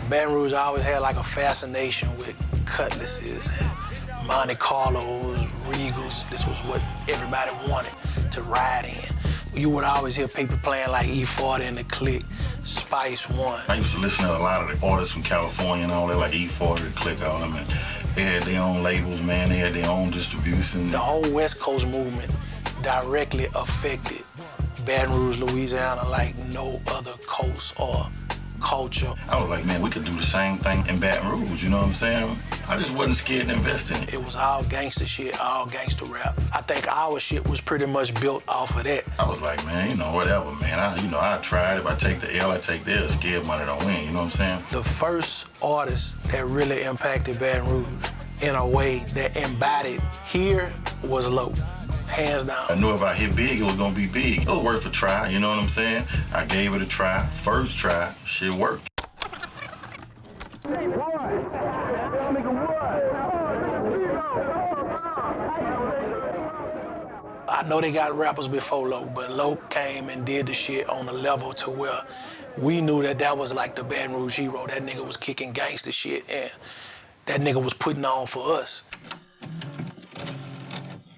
Baton Rouge always had like a fascination with cutlasses and Monte Carlos, Regals. This was what everybody wanted to ride in. You would always hear people playing like E40 and the Click, Spice One. I used to listen to a lot of the artists from California and all that, like E40, the Click, all them. And they had their own labels, man. They had their own distribution. The whole West Coast movement directly affected Baton Rouge, Louisiana like no other coast or culture. I was like, man, we could do the same thing in Baton Rouge, you know what I'm saying? I just wasn't scared to invest in it. It was all gangster shit, all gangster rap. I think our shit was pretty much built off of that. I was like, man, whatever, man. I tried. If I take the L, I take the L. Scared money don't win, you know what I'm saying? The first artist that really impacted Baton Rouge in a way that embodied here was Loc. Hands down. I knew if I hit big, it was gonna be big. It was worth a try, you know what I'm saying? I gave it a try. First try, shit worked. I know they got rappers before Loc, but Loc came and did the shit on a level to where we knew that was like the Baton Rouge hero. That nigga was kicking gangster shit, and that nigga was putting on for us.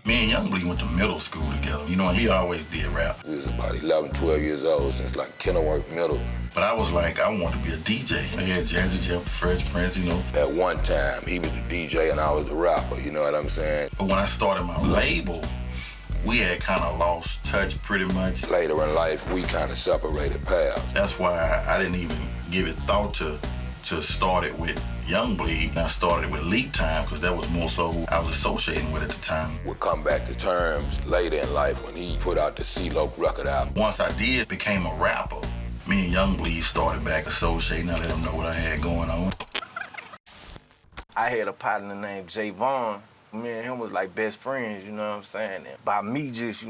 Me and Young Blee went to middle school together. You know, he always did rap. We was about 11, 12 years old since like Kenilworth Middle. But I was like, I wanted to be a DJ. I had Jazzy Jeff, Fresh Prince, you know. At one time, he was the DJ and I was the rapper, you know what I'm saying? But when I started my label, we had kind of lost touch pretty much. Later in life, we kind of separated paths. That's why I didn't even give it thought to start it with Young Blee. I started it with Leak Time because that was more so who I was associating with at the time. We'll come back to terms later in life when he put out the C-Loc record album. Once I became a rapper, me and Young Blee started back associating. I let him know what I had going on. I had a partner named Javon. Me and him was like best friends, you know what I'm saying? And by me just,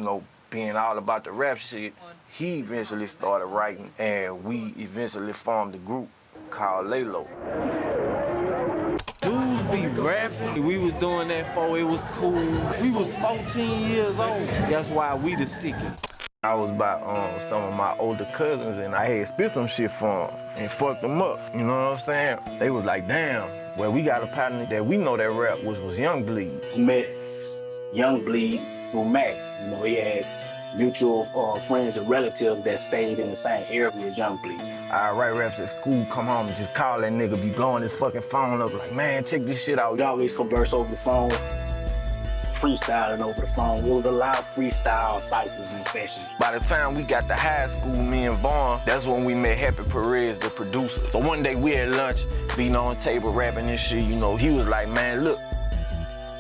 being all about the rap shit, he eventually started writing, and we eventually formed a group called Lalo. Dudes be rapping. We was doing that before it was cool. We was 14 years old. That's why we the sickest. I was by some of my older cousins, and I had spit some shit for them and fucked them up, you know what I'm saying? They was like, damn, well, we got a partner that we know that rap was Young Blee. He met Young Blee through Max. He had mutual friends and relatives that stayed in the same area as Young Blee. I write raps at school, come home and just call that nigga, be blowing his fucking phone up like, man, check this shit out. We always converse over the phone, freestyling over the phone. It was a lot of freestyle ciphers and sessions. By the time we got to high school, me and Vaughn, that's when we met Happy Perez, the producer. So one day we had lunch, beating on the table, rapping and shit, he was like, man, look,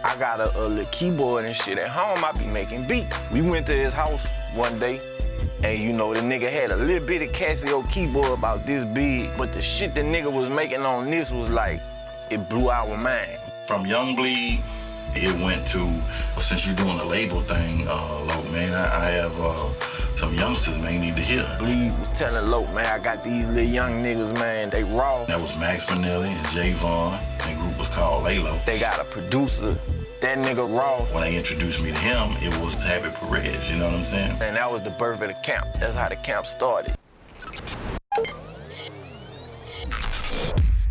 I got a little keyboard and shit at home, I be making beats. We went to his house one day, and the nigga had a little bit of Casio keyboard about this big, but the shit the nigga was making on this was like, it blew our mind. From Young Blee, it went to, since you're doing the label thing, Loc, man, I have some youngsters, man, you need to hear. Blee was telling Loc, man, I got these little young niggas, man, they raw. That was Max Minelli and Javon, and the group was called Lalo. They got a producer, that nigga raw. When they introduced me to him, it was Happy Perez, you know what I'm saying? And that was the birth of the camp. That's how the camp started.